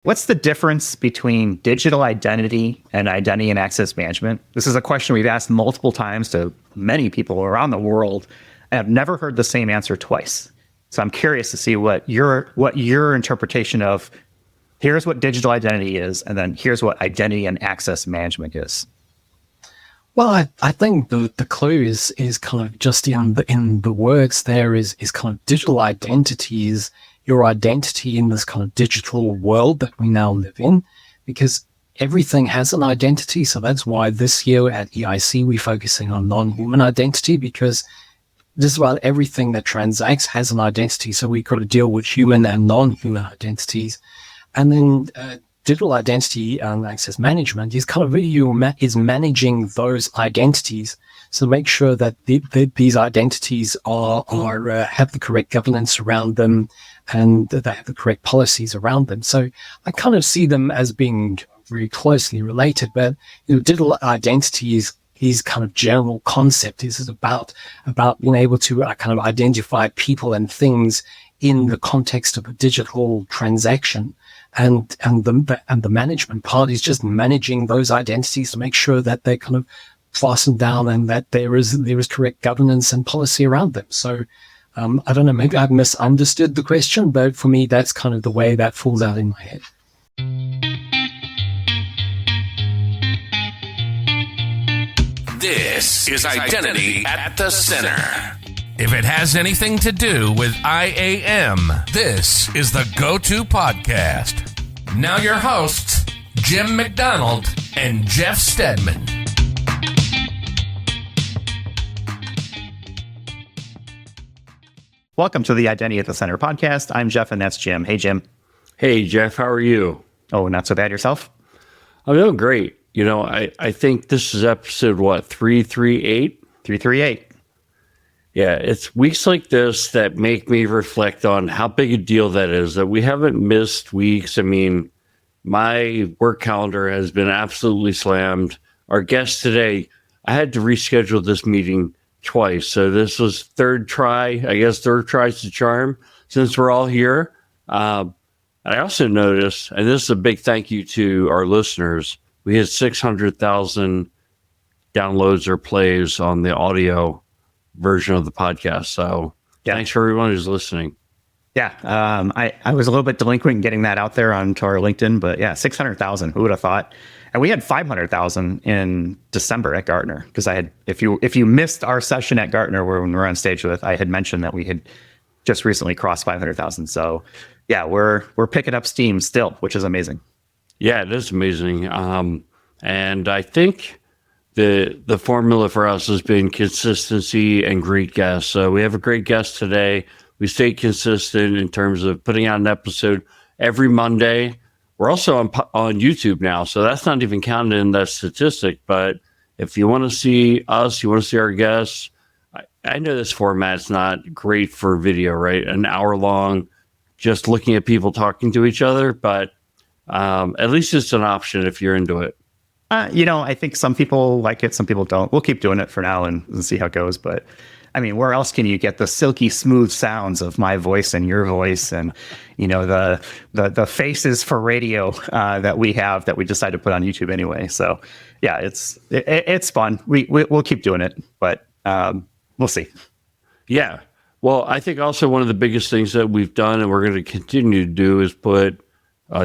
What's the difference between digital identity and identity and access management? This is a question we've asked multiple times to many people around the world, and I've never heard the same answer twice. So I'm curious to see what your interpretation of here's what digital identity is, and then here's what identity and access management is. Well, I think the clue is kind of just in the words there is kind of digital identity is your identity in this kind of digital world that we now live in, because everything has an identity. So that's why this year at EIC, we're focusing on non-human identity, because just about everything that transacts has an identity. So we've got to deal with human and non-human identities. And then digital identity and access management is kind of is managing those identities. So make sure that these identities are have the correct governance around them, and that they have the correct policies around them. So I kind of see them as being very closely related. But digital identity is kind of general concept. Is about being able to kind of identify people and things in the context of a digital transaction. And the management part is just managing those identities to make sure that they're kind of fastened down and that there is correct governance and policy around them. So I don't know, maybe I've misunderstood the question, but for me, that's kind of the way that falls out in my head. This is Identity at the Center. If it has anything to do with IAM, this is the go-to podcast. Now your hosts, Jim McDonald and Jeff Stedman. Welcome to the Identity at the Center podcast. I'm Jeff, and that's Jim. Hey, Jim. Hey, Jeff. How are you? Oh, not so bad. Yourself? I'm doing great. I think this is episode, 338? 338. Yeah, it's weeks like this that make me reflect on how big a deal that is, that we haven't missed weeks. I mean, my work calendar has been absolutely slammed. Our guest today, I had to reschedule this meeting twice. So this was third try. I guess third try's the charm since we're all here. I also noticed, and this is a big thank you to our listeners, we had 600,000 downloads or plays on the audio version of the podcast. So Thanks for everyone who's listening. Yeah. I was a little bit delinquent in getting that out there onto our LinkedIn, but yeah, 600,000, who would have thought? And we had 500,000 in December at Gartner, because I had, if you missed our session at Gartner when we were on stage with, I had mentioned that we had just recently crossed 500,000. So yeah, we're picking up steam still, which is amazing. Yeah, it is amazing. And I think the formula for us has been consistency and great guests. So we have a great guest today. We stay consistent in terms of putting out an episode every Monday. We're also on YouTube now, so that's not even counted in that statistic. But if you want to see us, you want to see our guests, I know this format's not great for video, right? An hour long, just looking at people talking to each other. But at least it's an option if you're into it. I think some people like it, some people don't. We'll keep doing it for now and see how it goes. But I mean, where else can you get the silky smooth sounds of my voice and your voice, and the faces for radio that we have that we decided to put on YouTube anyway? So yeah, it's fun. We'll keep doing it, but we'll see. Yeah. Well, I think also one of the biggest things that we've done and we're going to continue to do is put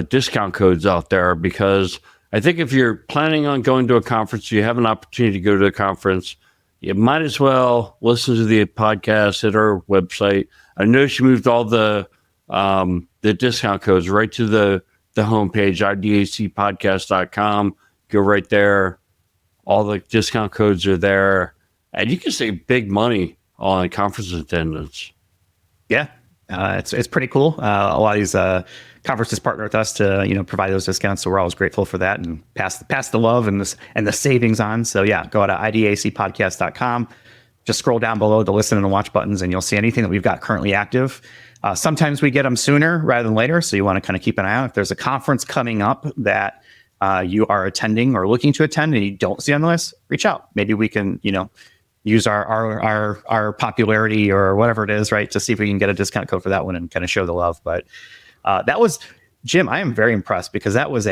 discount codes out there, because I think if you're planning on going to a conference, you have an opportunity to go to a conference, you might as well listen to the podcast at our website. I noticed you moved all the discount codes right to the homepage, idacpodcast.com. Go right there. All the discount codes are there. And you can save big money on conference attendance. Yeah, it's pretty cool. A lot of these conferences partner with us to provide those discounts, so we're always grateful for that and pass the love and the savings on. So yeah, go to idacpodcast.com. Just scroll down below the listen and watch buttons, and you'll see anything that we've got currently active. Sometimes we get them sooner rather than later, so you want to kind of keep an eye out. If there's a conference coming up that you are attending or looking to attend and you don't see on the list, reach out. Maybe we can use our popularity or whatever it is, right, to see if we can get a discount code for that one and kind of show the love. But that was Jim, I am very impressed because that was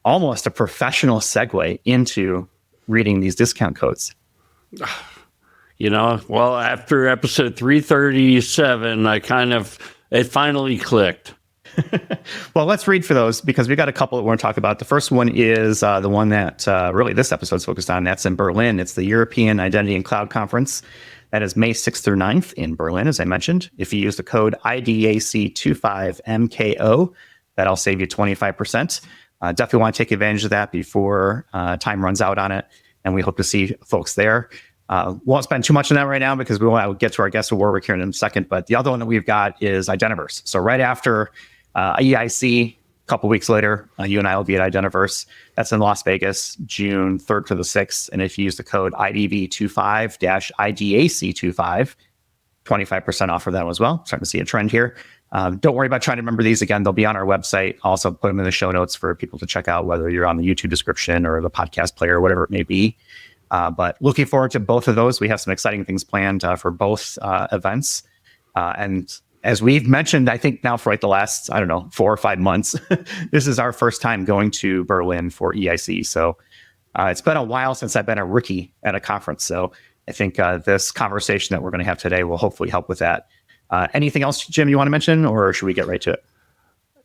almost a professional segue into reading these discount codes. Well, after episode 337, it finally clicked. Well, let's read for those because we got a couple that we're going to talk about. The first one is the one that really this episode's focused on. That's in Berlin. It's the European Identity and Cloud Conference. That is May 6th through 9th in Berlin, as I mentioned. If you use the code IDAC25MKO, that'll save you 25%. Definitely want to take advantage of that before time runs out on it. And we hope to see folks there. Won't spend too much on that right now because we want to get to our guest of Warwick here in a second. But the other one that we've got is Identiverse. So right after EIC, a couple weeks later, you and I will be at Identiverse. That's in Las Vegas, June 3rd to the 6th. And if you use the code IDV25-IDAC25, 25% off for that as well. Starting to see a trend here. Don't worry about trying to remember these. Again, they'll be on our website. Also put them in the show notes for people to check out, whether you're on the YouTube description or the podcast player or whatever it may be. But looking forward to both of those. We have some exciting things planned for both events. And as we've mentioned, I think now for like the last, 4 or 5 months, this is our first time going to Berlin for EIC. So it's been a while since I've been a rookie at a conference. So I think this conversation that we're going to have today will hopefully help with that. Anything else, Jim, you want to mention, or should we get right to it?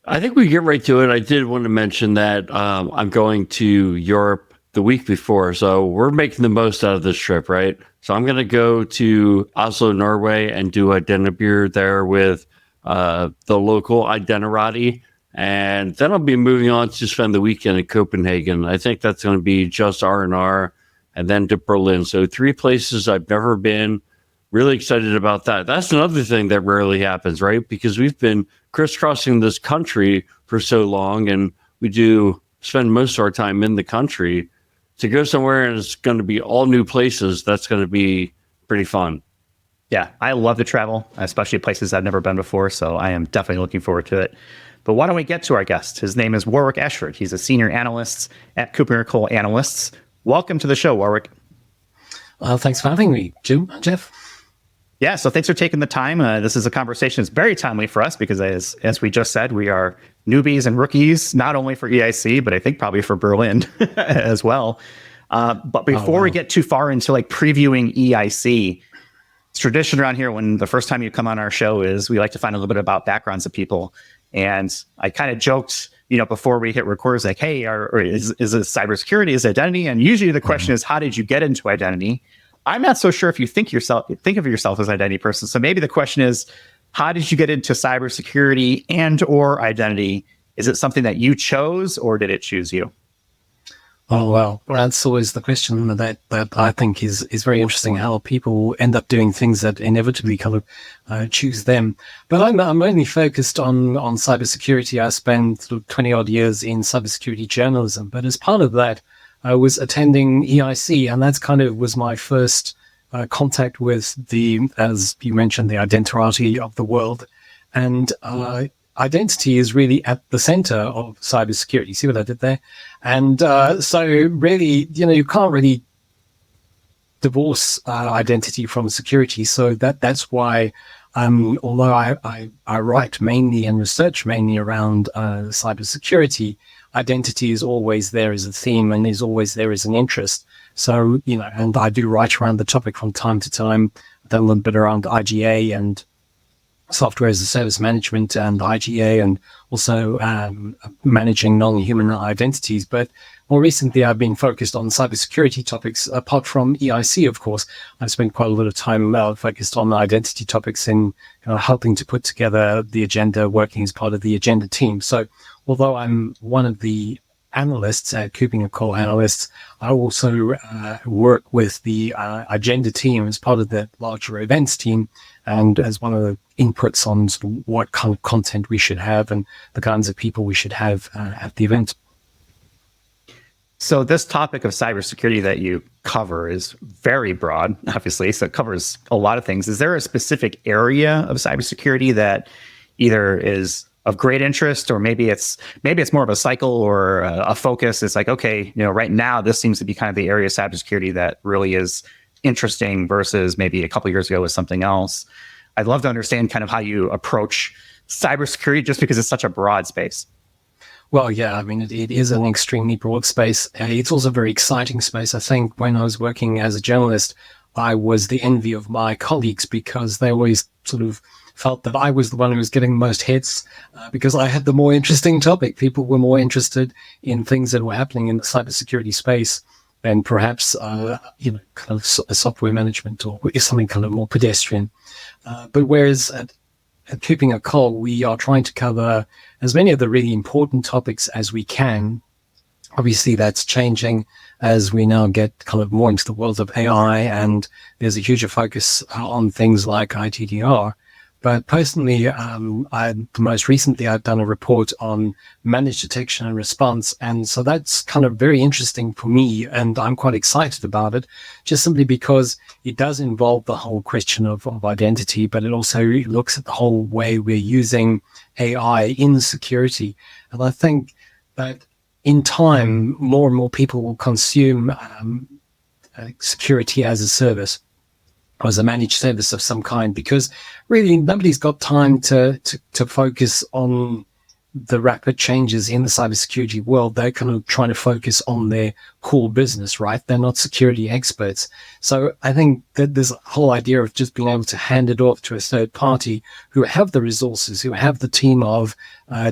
I think we get right to it. I did want to mention that I'm going to Europe the week before, so we're making the most out of this trip, right? So I'm going to go to Oslo, Norway, and do Identibeer there with the local Identirati, and then I'll be moving on to spend the weekend in Copenhagen. I think that's going to be just R&R, and then to Berlin. So 3 places I've never been. Really excited about that. That's another thing that rarely happens, right? Because we've been crisscrossing this country for so long, and we do spend most of our time in the country. To go somewhere and it's going to be all new places, that's going to be pretty fun. Yeah, I love to travel, especially places I've never been before. So I am definitely looking forward to it. But why don't we get to our guest? His name is Warwick Ashford. He's a senior analyst at KuppingerCole Analysts. Welcome to the show, Warwick. Well, thanks for having me, Jim, Jeff. Yeah, so thanks for taking the time. This is a conversation that's very timely for us because, as we just said, we are newbies and rookies, not only for EIC, but I think probably for Berlin as well. But before we get too far into like previewing EIC, it's tradition around here when the first time you come on our show is we like to find a little bit about backgrounds of people. And I kind of joked, before we hit record, like, hey, is it cybersecurity, is it identity? And usually the question is, how did you get into identity? I'm not so sure if you think of yourself as an identity person. So maybe the question is, how did you get into cybersecurity and or identity? Is it something that you chose or did it choose you? Oh, well, that's always the question that I think is very interesting, how people end up doing things that inevitably kind of choose them. But I'm only focused on cybersecurity. I spent sort of 20 odd years in cybersecurity journalism. But as part of that, I was attending EIC, and that's kind of was my first contact with as you mentioned, the identity of the world. And identity is really at the center of cybersecurity. See what I did there? And so really, you can't really divorce identity from security. So that's why, although I write mainly and research mainly around cybersecurity, identity is always there as a theme and is always there as an interest. So, and I do write around the topic from time to time. I've done a little bit around IGA and software as a service management and IGA, and also managing non-human identities. But more recently, I've been focused on cybersecurity topics. Apart from EIC, of course, I've spent quite a lot of time focused on identity topics and helping to put together the agenda, working as part of the agenda team. So although I'm one of the analysts at KuppingerCole Analysts, I also work with the agenda team as part of the larger events team and as one of the inputs on sort of what kind of content we should have and the kinds of people we should have at the event. So this topic of cybersecurity that you cover is very broad, obviously, so it covers a lot of things. Is there a specific area of cybersecurity that either is of great interest, or maybe it's more of a cycle or a focus? It's like, okay, right now this seems to be kind of the area of cybersecurity that really is interesting versus maybe a couple of years ago was something else. I'd love to understand kind of how you approach cybersecurity, just because it's such a broad space. Well, yeah, I mean, it is an extremely broad space. It's also a very exciting space. I think when I was working as a journalist, I was the envy of my colleagues because they always sort of felt that I was the one who was getting the most hits because I had the more interesting topic. People were more interested in things that were happening in the cybersecurity space than perhaps, kind of software management or something kind of more pedestrian. But whereas at KuppingerCole, we are trying to cover as many of the really important topics as we can. Obviously, that's changing as we now get kind of more into the world of AI, and there's a huger focus on things like ITDR. But personally, most recently, I've done a report on managed detection and response. And so that's kind of very interesting for me. And I'm quite excited about it, just simply because it does involve the whole question of identity, but it also looks at the whole way we're using AI in security. And I think that in time, more and more people will consume security as a service, or as a managed service of some kind, because really nobody's got time to focus on the rapid changes in the cybersecurity world. They're kind of trying to focus on their core business, right? They're not security experts. So I think that this whole idea of just being able to hand it off to a third party who have the resources, who have the team of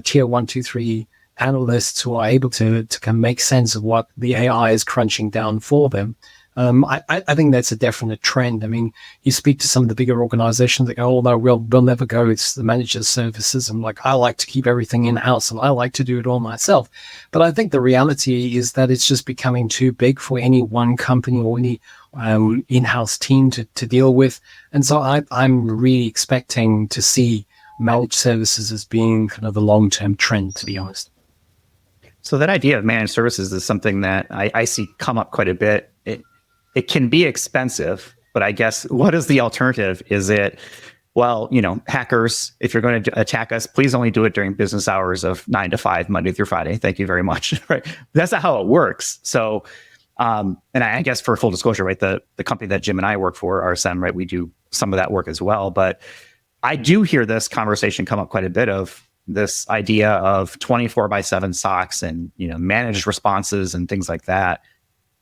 tier 1, 2, 3 analysts who are able to kind of make sense of what the AI is crunching down for them. I think that's a definite trend. I mean, you speak to some of the bigger organizations that go, oh, no, we'll never go. It's the managed services. And like, I like to keep everything in-house and I like to do it all myself. But I think the reality is that it's just becoming too big for any one company or any in-house team to deal with. And so I'm really expecting to see managed services as being kind of a long-term trend, to be honest. So that idea of managed services is something that I see come up quite a bit. It can be expensive, but I guess what is the alternative? Is it, well, hackers, if you're going to attack us, please only do it during business hours of 9 to 5, Monday through Friday. Thank you very much. Right? That's not how it works. So, and I guess for full disclosure, right, the company that Jim and I work for, RSM, right, we do some of that work as well. But I do hear this conversation come up quite a bit of this idea of 24/7 SOCs and, managed responses and things like that.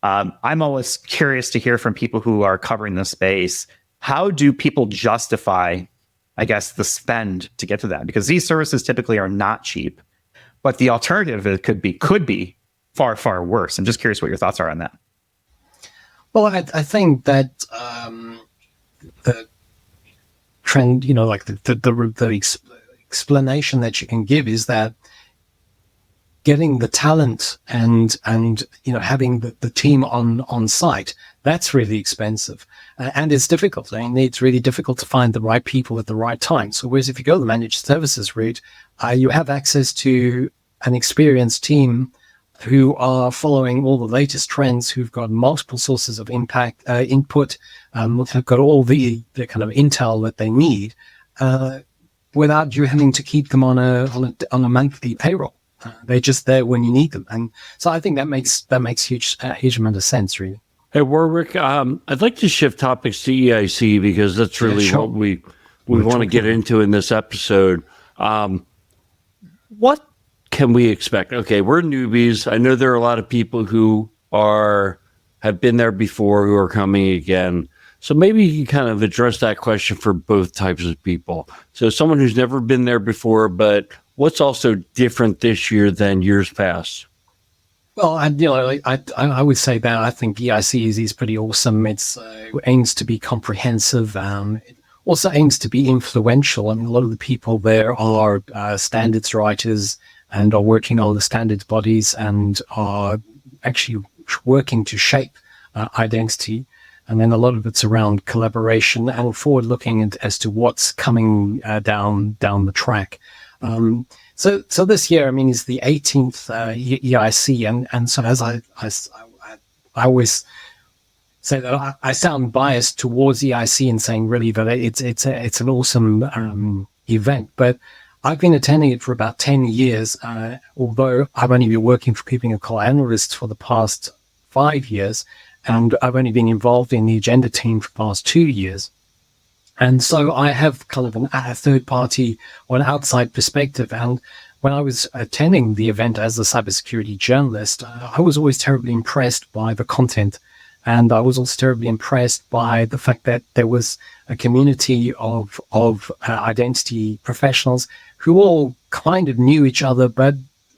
I'm always curious to hear from people who are covering this space. How do people justify, I guess, the spend to get to that? Because these services typically are not cheap, but the alternative could be far, far worse. I'm just curious what your thoughts are on that. Well, I think that the trend, like the explanation that you can give is that getting the talent and having the team on site, that's really expensive. And it's difficult. I mean, it's really difficult to find the right people at the right time. So whereas if you go the managed services route, you have access to an experienced team who are following all the latest trends, who've got multiple sources of input, have got all the kind of intel that they need, without you having to keep them on a monthly payroll. They're just there when you need them. And so I think that makes huge amount of sense, really. Hey, Warwick, I'd like to shift topics to EIC because that's really what we want to get into in this episode. What can we expect? Okay, we're newbies. I know there are a lot of people who have been there before who are coming again. So maybe you can kind of address that question for both types of people. So someone who's never been there before, but what's also different this year than years past? Well, I would say that I think EIC is pretty awesome. It aims to be comprehensive. It also aims to be influential. I mean, a lot of the people there are standards writers and are working on the standards bodies and are actually working to shape identity. And then a lot of it's around collaboration and forward-looking as to what's coming down the track. So this year, I mean, is the 18th EIC, and so as I always say that I sound biased towards EIC in saying really that it's an awesome event, but I've been attending it for about 10 years, although I've only been working for KuppingerCole Analysts for the past 5 years, and I've only been involved in the agenda team for the past 2 years. And so I have kind of a third party or an outside perspective. And when I was attending the event as a cybersecurity journalist, I was always terribly impressed by the content. And I was also terribly impressed by the fact that there was a community of identity professionals who all kind of knew each other, but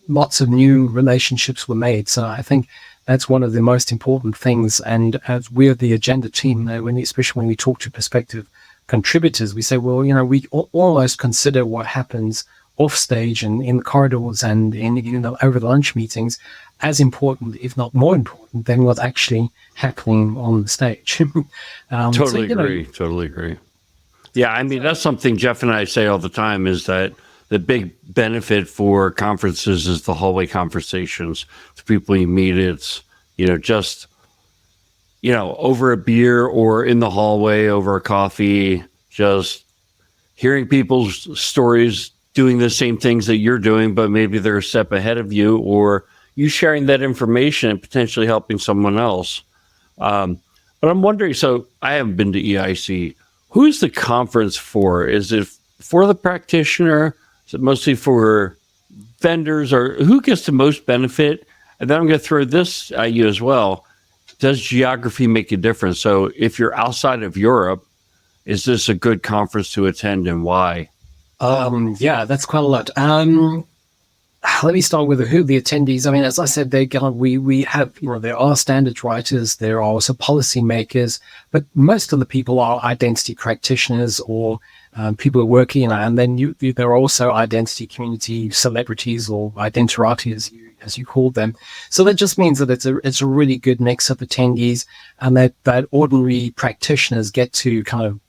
lots of new relationships were made. So I think that's one of the most important things. And as we're the agenda team, especially when we talk to prospective contributors, we say, well, we almost consider what happens off stage and in the corridors and in over the lunch meetings as important, if not more important, than what's actually happening on the stage. Totally agree. Yeah, I mean, that's something Jeff and I say all the time, is that the big benefit for conferences is the hallway conversations. The people you meet, it's, just, over a beer or in the hallway over a coffee, just hearing people's stories, doing the same things that you're doing, but maybe they're a step ahead of you, or you sharing that information and potentially helping someone else. But I'm wondering, so I haven't been to EIC. Who's the conference for? Is it for the practitioner? Is it mostly for vendors, or who gets the most benefit? And then I'm going to throw this at you as well. Does geography make a difference? So if you're outside of Europe, is this a good conference to attend, and why? Yeah, that's quite a lot. Let me start with who the attendees. I mean, as I said, we have, there are standards writers, there are also policy makers, but most of the people are identity practitioners or people who are working, and then there are also identity community celebrities or identitarati, as you call them. So that just means that it's a really good mix of attendees, and that ordinary practitioners get to kind of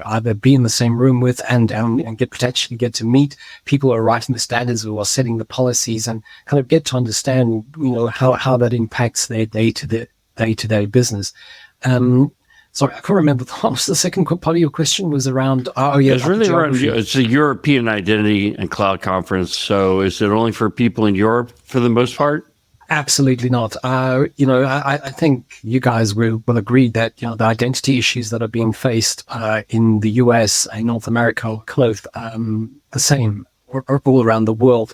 either be in the same room with and potentially get to meet people who are writing the standards or are setting the policies, and kind of get to understand, how that impacts their day-to-day business. Sorry, I can't remember what was the second part of your question was around. It's really around. It's a European Identity and Cloud Conference. So is it only for people in Europe for the most part? Absolutely not. I think you guys will agree that the identity issues that are being faced in the US and North America are close the same or all around the world.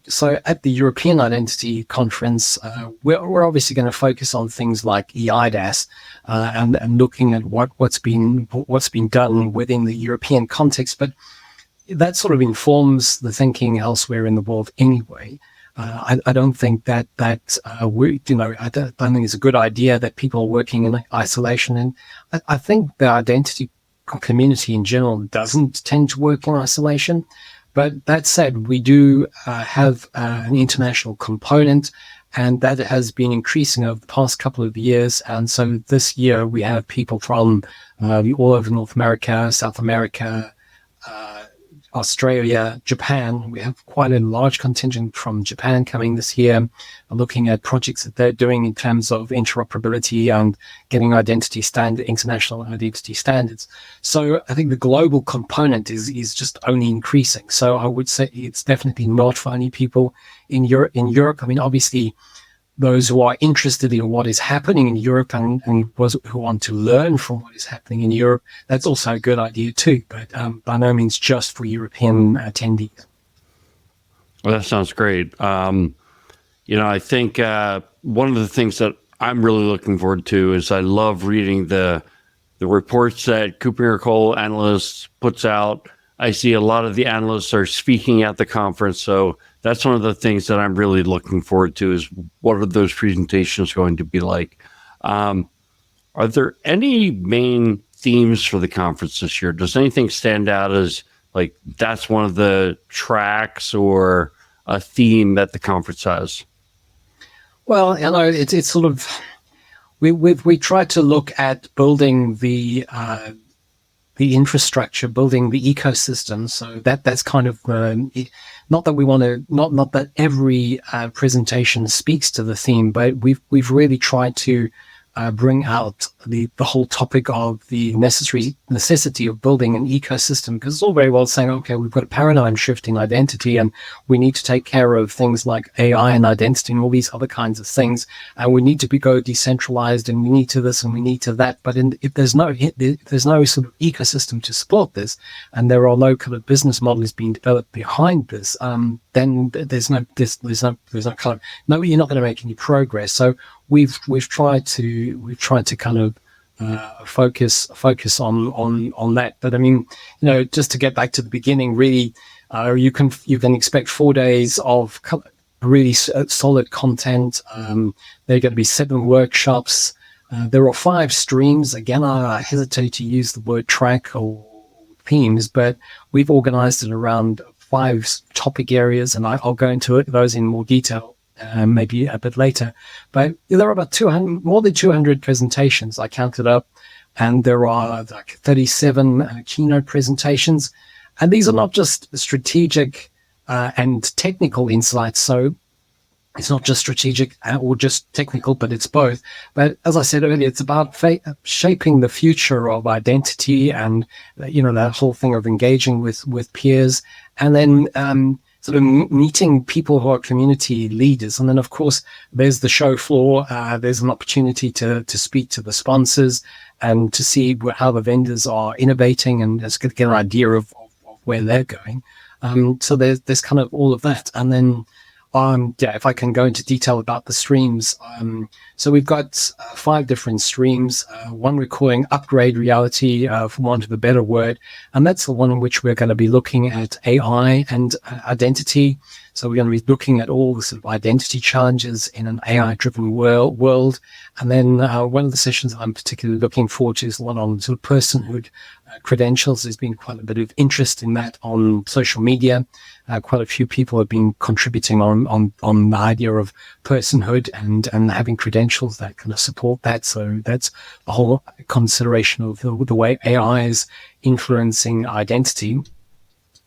So at the European Identity Conference, we're obviously going to focus on things like EIDAS and looking at what's been done within the European context, but that sort of informs the thinking elsewhere in the world anyway. I don't think I don't think it's a good idea that people are working in isolation. And I think the identity community in general doesn't tend to work in isolation. But that said, we do have an international component, and that has been increasing over the past couple of years. And so this year we have people from all over North America, South America, Australia, Japan. We have quite a large contingent from Japan coming this year, looking at projects that they're doing in terms of interoperability and getting international identity standards. So I think the global component is just only increasing. So I would say it's definitely not for only people in Europe. I mean, obviously, those who are interested in what is happening in Europe and who want to learn from what is happening in Europe, that's also a good idea too, but by no means just for European attendees. Well, that sounds great. I think one of the things that I'm really looking forward to is I love reading the reports that KuppingerCole Analysts puts out. I see a lot of the analysts are speaking at the conference, so that's one of the things that I'm really looking forward to, is what are those presentations going to be like? Are there any main themes for the conference this year? Does anything stand out as like that's one of the tracks or a theme that the conference has? Well, it's sort of we tried to look at building the infrastructure, building the ecosystem. So that's kind of not that we want to not that every presentation speaks to the theme, but we've really tried to bring out the whole topic of the necessity of building an ecosystem, because it's all very well saying, okay, we've got a paradigm shift in identity and we need to take care of things like AI and identity and all these other kinds of things. And we need to go decentralized and we need to this and we need to that. But if there's no sort of ecosystem to support this, and there are no kind of business models being developed behind this, then you're not going to make any progress. So we've tried to kind of focus on that. But I mean, just to get back to the beginning, really, you can expect 4 days of really solid content. There are going to be 7 workshops. There are 5 streams. Again, I hesitate to use the word track or themes, but we've organized it around 5 topic areas, and I'll go into those in more detail maybe a bit later. But there are about more than 200 presentations. I counted up, and there are like 37 keynote presentations. And these are not just strategic and technical insights. So it's not just strategic or just technical, but it's both. But as I said earlier, it's about shaping the future of identity and, that whole thing of engaging with peers, and then sort of meeting people who are community leaders. And then, of course, there's the show floor. There's an opportunity to speak to the sponsors and to see how the vendors are innovating and just get an idea of where they're going. So there's kind of all of that. And then, if I can go into detail about the streams. So we've got 5 different streams. One we're calling Upgrade Reality, for want of a better word. And that's the one in which we're going to be looking at AI and identity. So we're going to be looking at all the sort of identity challenges in an AI-driven world. And then one of the sessions I'm particularly looking forward to is the one on sort of personhood credentials. There's been quite a bit of interest in that on social media. Quite a few people have been contributing on the idea of personhood and having credentials that kind of support that. So that's a whole consideration of the way AI is influencing identity.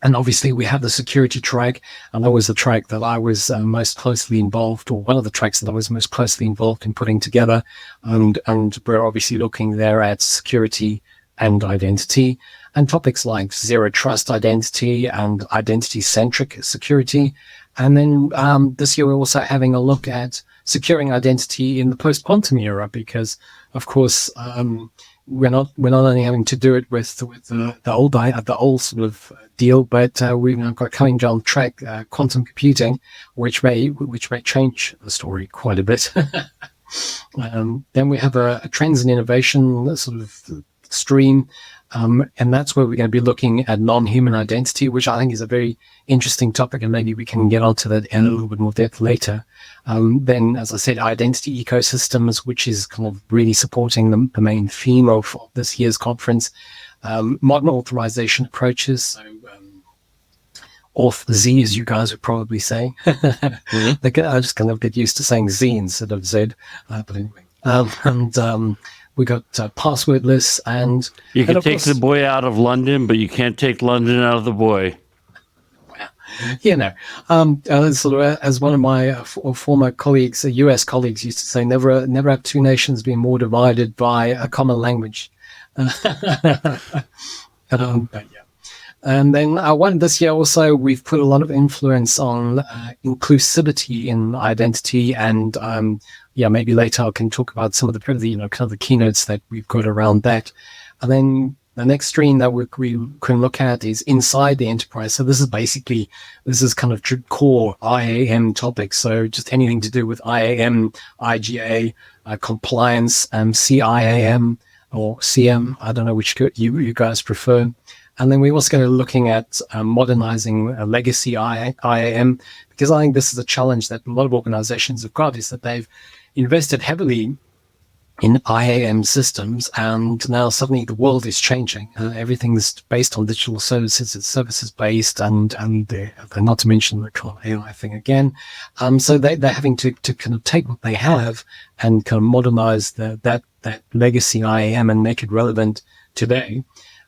And obviously we have the security track, and that was the track that I was most closely involved, or one of the tracks that I was most closely involved in putting together. And we're obviously looking there at security and identity, and topics like zero trust identity and identity-centric security. And then this year we're also having a look at securing identity in the post-quantum era, because, of course, we're not only having to do it with the old sort of deal, but we've now got coming down the track quantum computing, which may change the story quite a bit. Then we have a trends and innovation sort of stream, and that's where we're going to be looking at non-human identity, which I think is a very interesting topic, and maybe we can get onto that in a little bit more depth later. Then, as I said, identity ecosystems, which is kind of really supporting the main theme of this year's conference. Modern authorization approaches, so Auth Z, as you guys would probably say. Mm-hmm. I'm just going to get used to saying Z instead of Z, but anyway. We got passwordless, and you can take the boy out of London, but you can't take London out of the boy. Sort of, as one of my former colleagues, US colleagues, used to say, never have two nations been more divided by a common language. And then this year also, we've put a lot of influence on inclusivity in identity, and maybe later I can talk about some of the kind of the keynotes that we've got around that. And then the next stream that we can look at is inside the enterprise. So this is kind of core IAM topics. So just anything to do with IAM, IGA, compliance, CIAM or CM. I don't know which you guys prefer. And then we're also going to be looking at modernizing legacy IAM, because I think this is a challenge that a lot of organizations have got, is that they've invested heavily in IAM systems, and now suddenly the world is changing. Everything's based on digital services. It's services based, and they're not to mention the kind of AI thing again. So they're having to kind of take what they have and kind of modernize that legacy IAM and make it relevant today.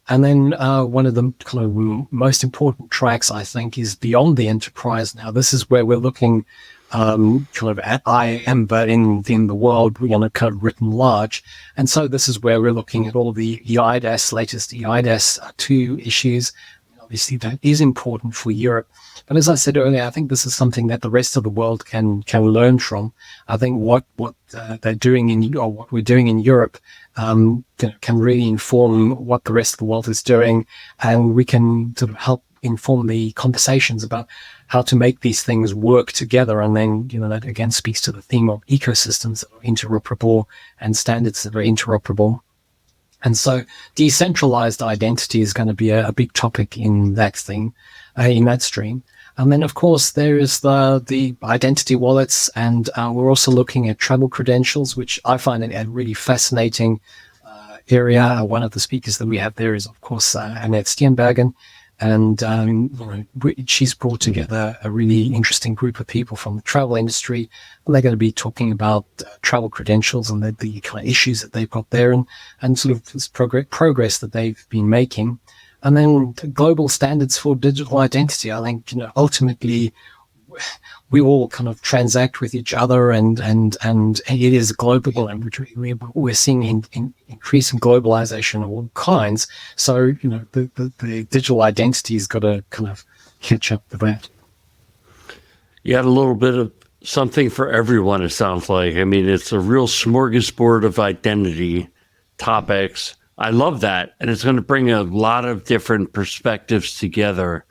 And then one of the kind of most important tracks, I think, is beyond the enterprise. Now, this is where we're looking kind of at IAM, but in the world, we want to kind of written large. And so this is where we're looking at all the EIDAS, latest EIDAS 2 issues. Obviously, that is important for Europe. But as I said earlier, I think this is something that the rest of the world can learn from. I think what they're doing or what we're doing in Europe can really inform what the rest of the world is doing, and we can sort of help inform the conversations about how to make these things work together. And then, that again speaks to the theme of ecosystems that are interoperable and standards that are interoperable. And so decentralized identity is going to be a big topic in that thing, in that stream. And then, of course, there is the identity wallets. And we're also looking at travel credentials, which I find a really fascinating area. One of the speakers that we have there is, of course, Annette Steenbergen. And she's brought together a really interesting group of people from the travel industry. And they're going to be talking about travel credentials and the kind of issues that they've got there, and sort of this progress that they've been making. And then the global standards for digital identity. I think, ultimately we all kind of transact with each other, and it is global, and we're seeing in increasing globalization of all kinds. So, the digital identity has got to kind of catch up with that. You had a little bit of something for everyone, it sounds like. I mean, it's a real smorgasbord of identity topics. I love that. And it's going to bring a lot of different perspectives together.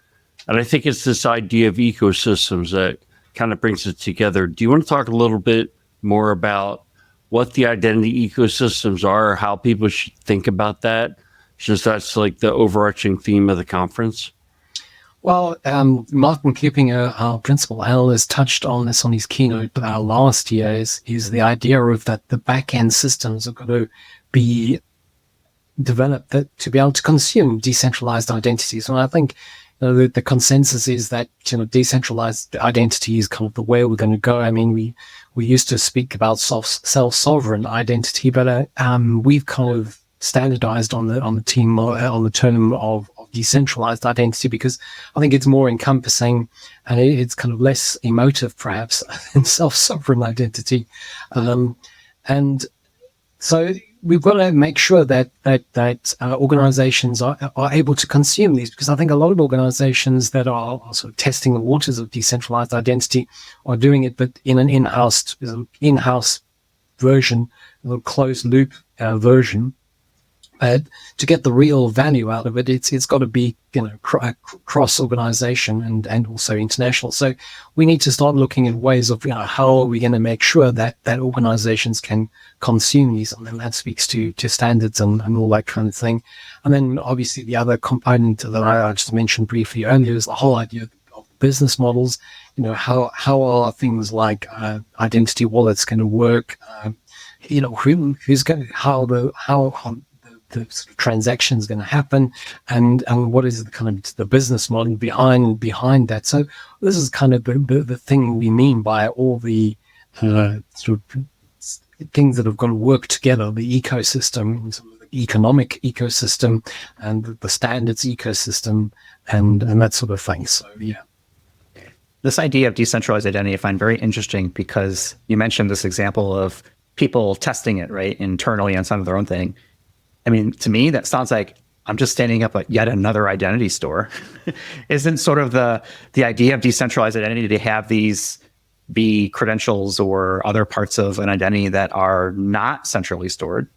And I think it's this idea of ecosystems that kind of brings it together. Do you want to talk a little bit more about what the identity ecosystems are, or how people should think about that, since that's like the overarching theme of the conference? Well, Martin Kuppinger, our principal analyst, touched on this on his keynote last year, is the idea of that the back-end systems are going to be developed to be able to consume decentralized identities. And I think the consensus is that, decentralized identity is kind of the way we're going to go. I mean, we used to speak about self-sovereign identity, but we've kind of standardized on the term of decentralized identity, because I think it's more encompassing and it's kind of less emotive, perhaps, than self-sovereign identity. And so we've got to make sure that organizations are able to consume these, because I think a lot of organizations that are sort of testing the waters of decentralized identity are doing it, but in an in-house version, a little closed loop version. To get the real value out of it, it's got to be, cross organization and also international. So we need to start looking at ways of, how are we going to make sure that organizations can consume these, and then that speaks to standards and all that kind of thing. And then obviously the other component that I just mentioned briefly earlier is the whole idea of business models. How are things like identity wallets going to work? Who's going to, how the transaction is going to happen, and what is the kind of the business model behind that. So this is kind of the thing we mean by all the sort of things that have got to work together: the ecosystem, the economic ecosystem, and the standards ecosystem, and that sort of thing. So yeah. This idea of decentralized identity I find very interesting, because you mentioned this example of people testing it, right, internally on some of their own thing. I mean, to me, that sounds like I'm just standing up at yet another identity store. Isn't sort of the idea of decentralized identity to have these be credentials or other parts of an identity that are not centrally stored?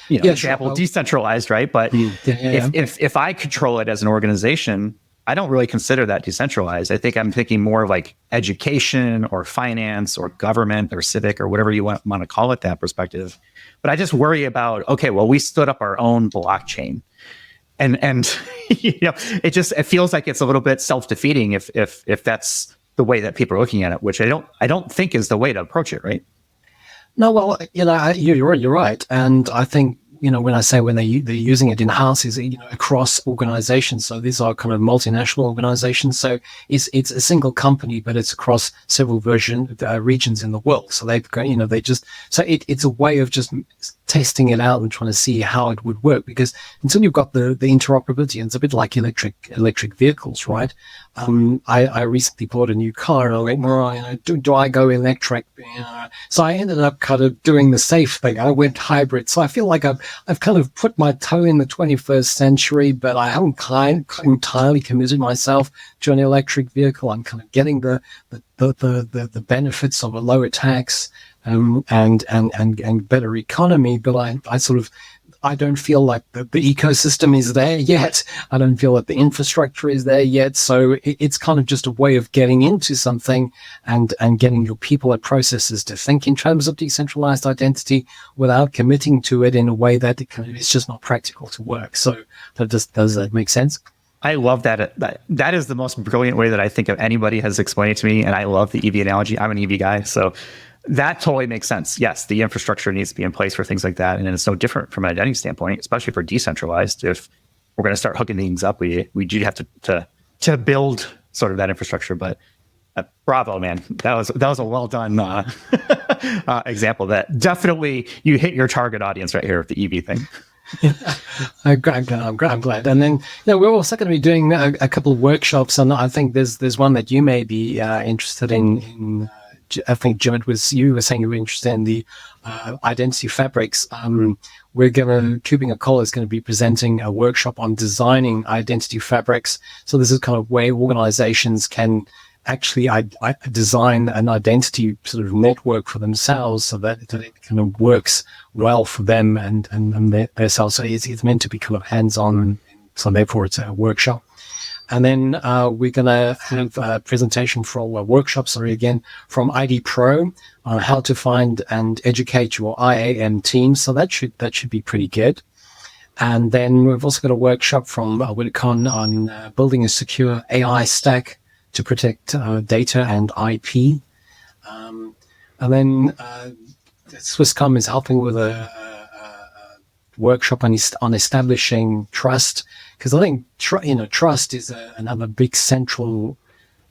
Example, decentralized, right? But if I control it as an organization, I don't really consider that decentralized. I think I'm thinking more of like education or finance or government or civic or whatever you want to call it, that perspective. But I just worry about, okay, well, we stood up our own blockchain, and it feels like it's a little bit self-defeating if that's the way that people are looking at it, which I don't think is the way to approach it, right? No, well, you're right, and I think when I say when they're using it in-house is, across organizations. So these are kind of multinational organizations. So it's a single company, but it's across several regions in the world. So they've got, it's a way of just testing it out and trying to see how it would work, because until you've got the interoperability, and it's a bit like electric vehicles, right? I recently bought a new car and I went, well, do I go electric? So I ended up kind of doing the safe thing. I went hybrid. So I feel like I've kind of put my toe in the 21st century, but I haven't entirely committed myself to an electric vehicle. I'm kind of getting the benefits of a lower tax and better economy, but I don't feel like the ecosystem is there yet. I don't feel that the infrastructure is there yet. So it's kind of just a way of getting into something and getting your people and processes to think in terms of decentralized identity without committing to it in a way that it's just not practical to work. So does that make sense? I love that. That is the most brilliant way that I think of anybody has explained it to me. And I love the EV analogy. I'm an EV guy. So that totally makes sense. Yes, the infrastructure needs to be in place for things like that. And it's no different from an identity standpoint, especially for decentralized. If we're going to start hooking things up, we do have to build sort of that infrastructure. But bravo, man. That was a well done example. That definitely you hit your target audience right here with the EV thing. I'm glad. And then we're also going to be doing a couple of workshops, and I think there's one that you may be interested in. I think, Jim, you were saying you were interested in the identity fabrics. KuppingerCole is going to be presenting a workshop on designing identity fabrics. So this is kind of where organizations can actually design an identity sort of network for themselves so that it kind of works well for them and themselves. So it's meant to be kind of hands-on, so therefore it's a workshop. And then we're going to have a presentation from from ID Pro on how to find and educate your IAM team. So that should be pretty good. And then we've also got a workshop from Willicon on building a secure AI stack to protect data and IP. And then Swisscom is helping with a workshop on establishing trust, because I think trust is another big central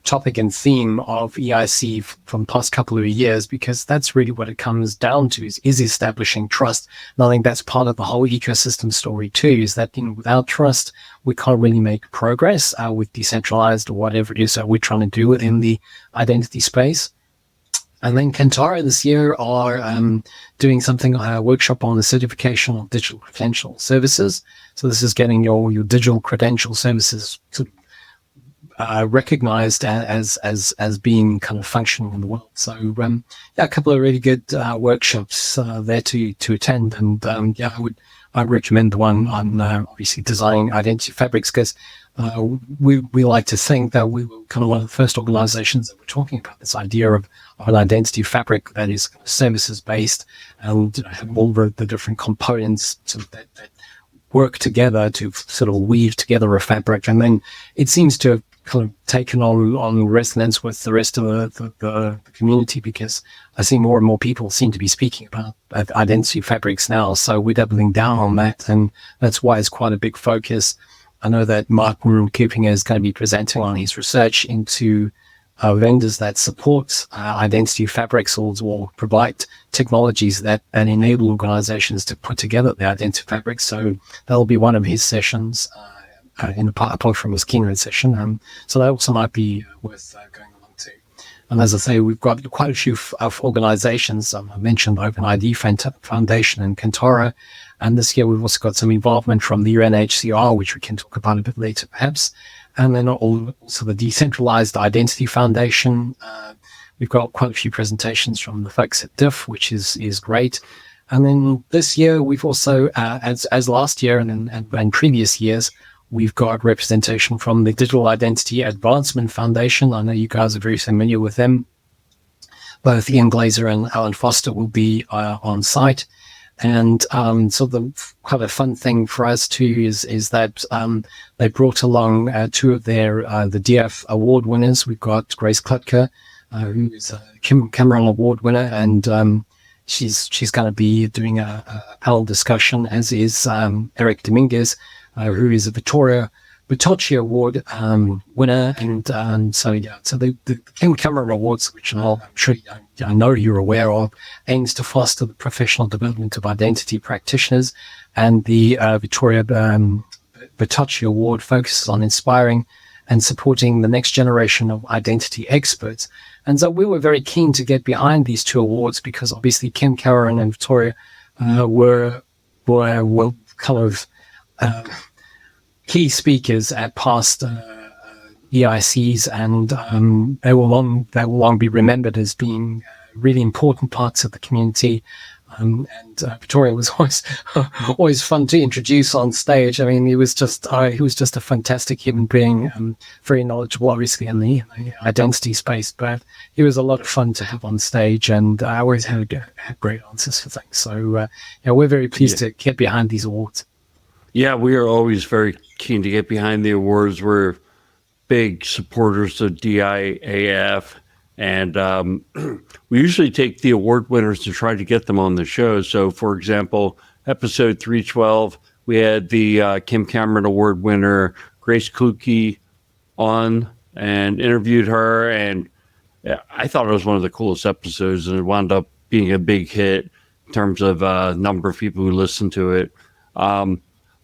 topic and theme of EIC from the past couple of years, because that's really what it comes down to is establishing trust. And I think that's part of the whole ecosystem story too, is that without trust we can't really make progress with decentralized or whatever it is that we're trying to do within the identity space. And then Kantara this year are doing a workshop on the certification of digital credential services. So this is getting your digital credential services recognized as being kind of functional in the world. So a couple of really good workshops there to attend. And I'd recommend the one on obviously designing identity fabrics, because we like to think that we were kind of one of the first organizations that were talking about this idea of an identity fabric that is services based and have all the different components that work together to sort of weave together a fabric. And then it seems to have kind of taken on resonance with the rest of the community, because I see more and more people seem to be speaking about identity fabrics now. So we're doubling down on that, and that's why it's quite a big focus. I know that Martin Kuppinger is going to be presenting on his research into vendors that support identity fabrics or provide technologies that enable organizations to put together the identity fabrics. So that'll be one of his sessions apart from his keynote session. So that also might be worth going along to. And as I say, we've got quite a few of organizations. I mentioned OpenID Foundation and Kantara. And this year we've also got some involvement from the UNHCR, which we can talk about a bit later perhaps. And then also the Decentralized Identity Foundation. We've got quite a few presentations from the folks at DIF, which is great. And then this year we've also, as last year and previous years, we've got representation from the Digital Identity Advancement Foundation. I know you guys are very familiar with them. Both Ian Glazer and Alan Foster will be on site. And so the kind of fun thing for us too is that they brought along two of their the DF award winners. We've got Grace Klutker, who is a Cameron Award winner, and she's going to be doing a panel discussion, as is Eric Dominguez, who is a Victoria Bertocci Award winner, and so the Kim Cameron Awards, which I'm sure I know you're aware of, aims to foster the professional development of identity practitioners, and the Victoria Bertocci Award focuses on inspiring and supporting the next generation of identity experts. And so we were very keen to get behind these two awards because obviously Kim Cameron and Victoria were kind of key speakers at past EICs, and they will long be remembered as being really important parts of the community. And Victoria was always fun to introduce on stage. I mean, he was just a fantastic human being, very knowledgeable, obviously, in the identity space. But he was a lot of fun to have on stage, and I always had great answers for things. So, we're very pleased to get behind these awards. Yeah, we are always very keen to get behind the awards. We're big supporters of DIAF. And we usually take the award winners to try to get them on the show. So, for example, episode 312, we had the Kim Cameron Award winner, Grace Kluge, on and interviewed her. And I thought it was one of the coolest episodes, and it wound up being a big hit in terms of number of people who listened to it.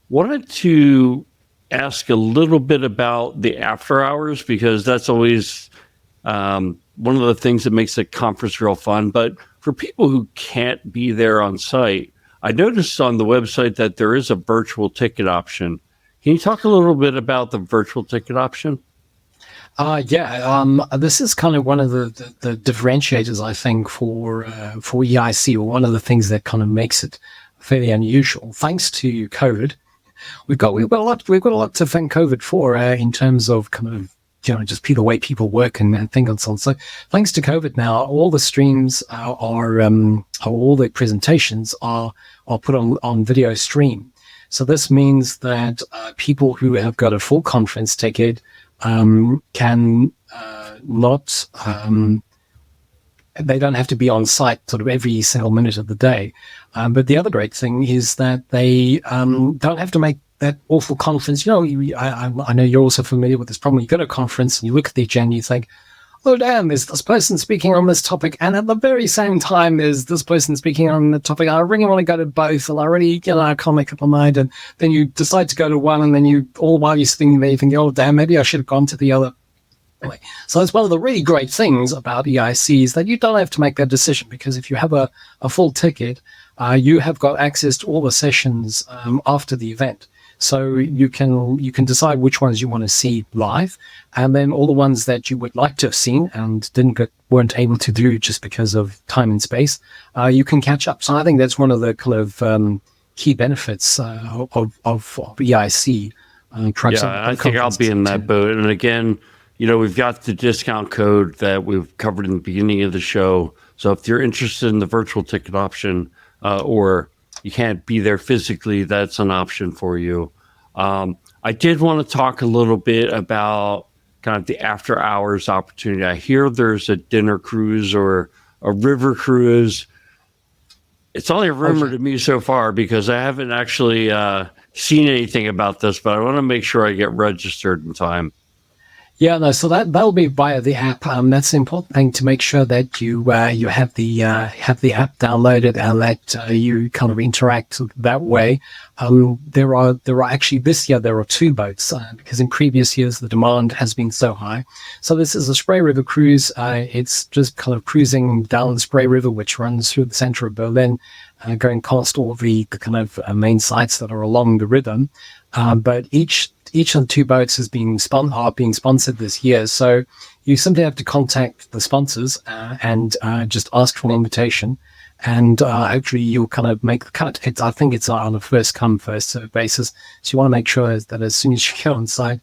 Wanted to ask a little bit about the after hours, because that's always one of the things that makes the conference real fun. But for people who can't be there on site, I noticed on the website that there is a virtual ticket option. Can you talk a little bit about the virtual ticket option? This is kind of one of the differentiators, I think, for EIC, or one of the things that kind of makes it fairly unusual. Thanks to COVID, we've got a lot to thank COVID for in terms of kind of just the way people work and things and so on. So thanks to COVID now, all the streams all the presentations are put on video stream. So this means that people who have got a full conference ticket can not, they don't have to be on site sort of every single minute of the day. But the other great thing is that they don't have to make that awful conference. I know you're also familiar with this problem. You go to a conference and you look at the agenda, you think, oh, damn, there's this person speaking on this topic. And at the very same time, there's this person speaking on the topic. I really want to go to both. And I can't make up my mind. And then you decide to go to one. And then all while you're sitting there, you think, oh, damn, maybe I should have gone to the other. Anyway, so it's one of the really great things about EIC is that you don't have to make that decision, because if you have a full ticket, you have got access to all the sessions after the event. So you can decide which ones you want to see live, and then all the ones that you would like to have seen and weren't able to do just because of time and space, you can catch up. So I think that's one of the kind of key benefits of EIC. I think I'll be in that boat. And again, we've got the discount code that we've covered in the beginning of the show. So if you're interested in the virtual ticket option, or you can't be there physically, that's an option for you. I did want to talk a little bit about kind of the after hours opportunity. I hear there's a dinner cruise or a river cruise. It's only a rumor to me so far, because I haven't actually seen anything about this, but I want to make sure I get registered in time. Yeah, no. So that'll be via the app. That's the important thing, to make sure that you have the app downloaded and that you kind of interact that way. There are actually this year there are two boats, because in previous years the demand has been so high. So this is a Spray River cruise. It's just kind of cruising down the Spray River, which runs through the center of Berlin, going past all the kind of main sites that are along the river. But each of the two boats are being sponsored this year. So you simply have to contact the sponsors and just ask for an invitation. And hopefully you'll kind of make the cut. I think it's on a first come, first served basis. So you want to make sure that as soon as you get on site,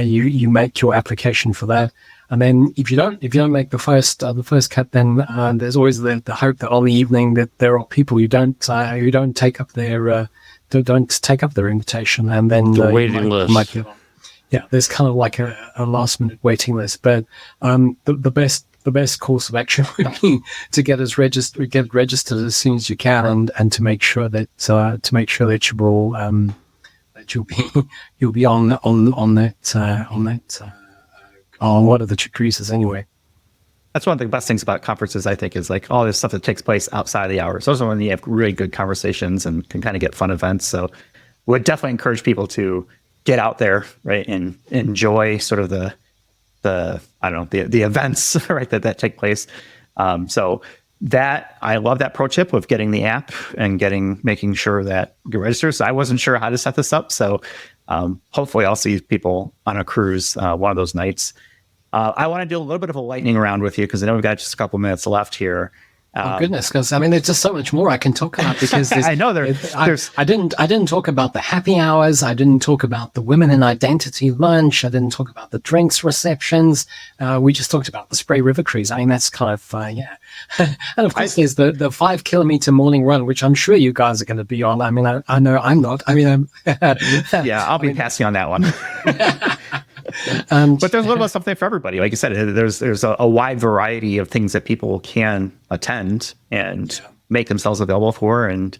you make your application for that. And then if you don't make the first cut, then there's always the hope that on the evening that there are people who don't take up their invitation, and then the waiting list. There's kind of like a last minute waiting list. But the best course of action would be to get registered as soon as you can, and to make sure that you're all that you'll be on that on one of the cruises anyway. That's one of the best things about conferences, I think, is like all this stuff that takes place outside of the hours. Those are when you have really good conversations and can kind of get fun events. So would definitely encourage people to get out there, right, and enjoy sort of the events, right, that take place. So that I love that pro tip of getting the app and making sure that you register. So I wasn't sure how to set this up. So hopefully I'll see people on a cruise one of those nights. I want to do a little bit of a lightning round with you because I know we've got just a couple minutes left here. Oh goodness, because I mean, there's just so much more I can talk about because I know there's. I didn't talk about the happy hours. I didn't talk about the women in identity lunch. I didn't talk about the drinks receptions. We just talked about the Spray River cruise. I mean, that's kind of yeah. And of course, there's the 5 kilometer morning run, which I'm sure you guys are going to be on. I mean, I know I'm not. I mean, yeah, I'll be passing on that one. But there's a little bit of something for everybody. Like you said, there's a wide variety of things that people can attend and make themselves available for. And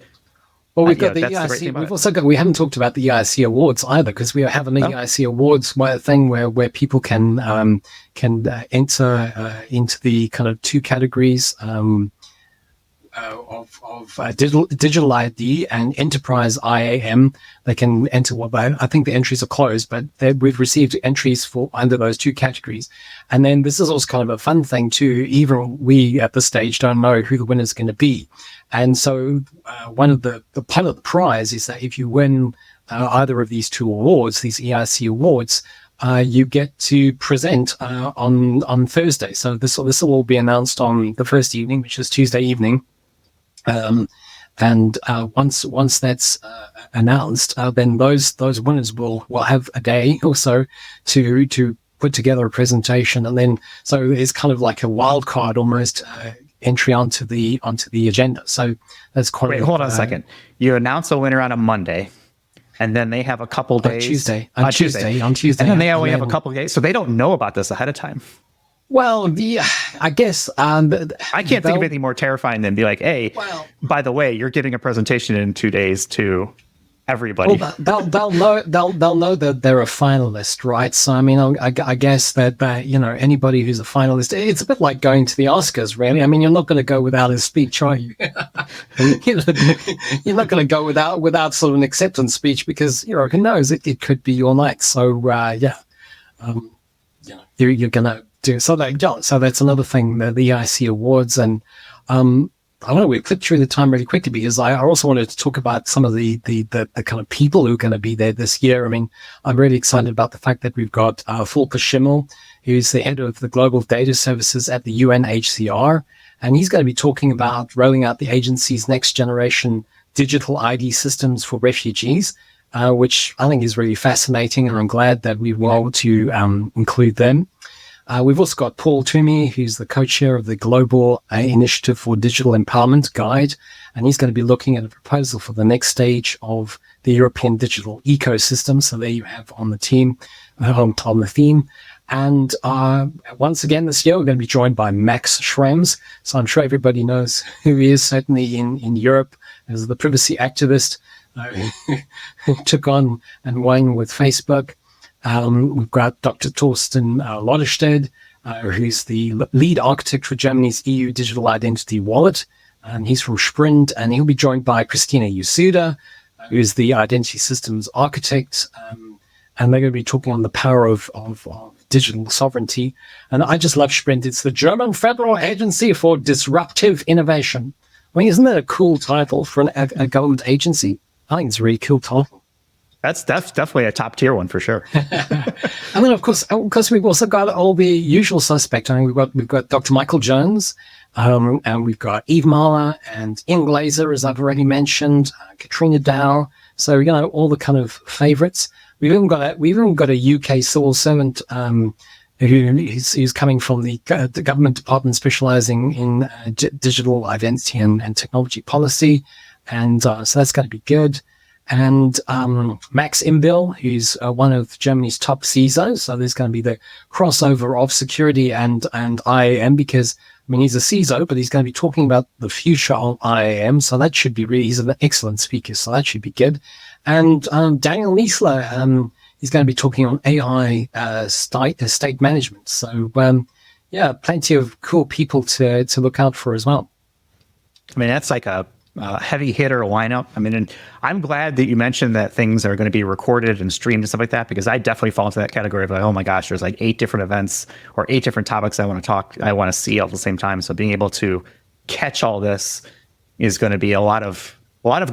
well, we've got the EIC. We've also got. We haven't talked about the EIC Awards either because we are having an EIC Awards thing where people can enter into the kind of 2 categories. Of digital ID and enterprise IAM. They can enter I think the entries are closed, but we've received entries for under those 2 categories. And then this is also kind of a fun thing too. Even we at this stage don't know who the winner is going to be. And so one of the part of the prize is that if you win either of these 2 awards, these EIC awards, you get to present on Thursday. So this will all be announced on the first evening, which is Tuesday evening. Once that's announced, then those winners will have a day or so to put together a presentation, and then so it's kind of like a wild card almost entry onto the agenda. So that's quite. Wait, hold on a second. You announce a winner on a Monday, and then they have a couple days on Tuesday, and then they only have a couple days, so they don't know about this ahead of time. Well, I guess I can't think of anything more terrifying than be like, "Hey, by the way, you're giving a presentation in 2 days to everybody." Well, they'll know that they're a finalist, right? So, I mean, I guess that anybody who's a finalist, it's a bit like going to the Oscars, really. I mean, you're not going to go without a speech, are you? You're not going to go without sort of an acceptance speech because who knows? It could be your night. So, you're going to. So that's another thing, the EIC Awards. And I don't know, we clipped through the time really quickly because I also wanted to talk about some of the kind of people who are going to be there this year. I mean, I'm really excited about the fact that we've got Volker Schimmel, who's the head of the Global Data Services at the UNHCR. And he's going to be talking about rolling out the agency's next generation digital ID systems for refugees, which I think is really fascinating. And I'm glad that we were able to include them. We've also got Paul Toomey, who's the co-chair of the Global Initiative for Digital Empowerment Guide, and he's going to be looking at a proposal for the next stage of the European digital ecosystem. So there you have on the team, on the theme. And once again this year, we're going to be joined by Max Schrems. So I'm sure everybody knows who he is, certainly in Europe, as the privacy activist who took on and won with Facebook. We've got Dr. Torsten Lodderstedt, who's the lead architect for Germany's EU digital identity wallet. And he's from Sprint, and he'll be joined by Christina Yasuda, who's the identity systems architect. And they're going to be talking on the power of digital sovereignty. And I just love Sprint. It's the German Federal Agency for Disruptive Innovation. I mean, isn't that a cool title for a government agency? I think it's a really cool title. That's definitely a top tier one for sure. I mean, of course, we've also got all the usual suspects. I mean, we've got Dr. Michael Jones, and we've got Eve Mahler and Ian Glazer, as I've already mentioned, Katrina Dow. So all the kind of favorites. We've even got a UK civil servant who's coming from the government department specializing in digital identity and technology policy, and so that's going to be good. And Max Imbil, who's one of Germany's top CISOs. So there's going to be the crossover of security and IAM because mean, he's a CISO, but he's going to be talking about the future of IAM. So that should be he's an excellent speaker. So that should be good. And Daniel Niesler, he's going to be talking on AI state management. So, yeah, plenty of cool people to look out for as well. I mean, that's like a heavy hitter lineup. I mean, and I'm glad that you mentioned that things are going to be recorded and streamed and stuff like that, because I definitely fall into that category of like, oh my gosh, there's like 8 different events or 8 different topics I want to see all at the same time. So being able to catch all this is going to be a lot of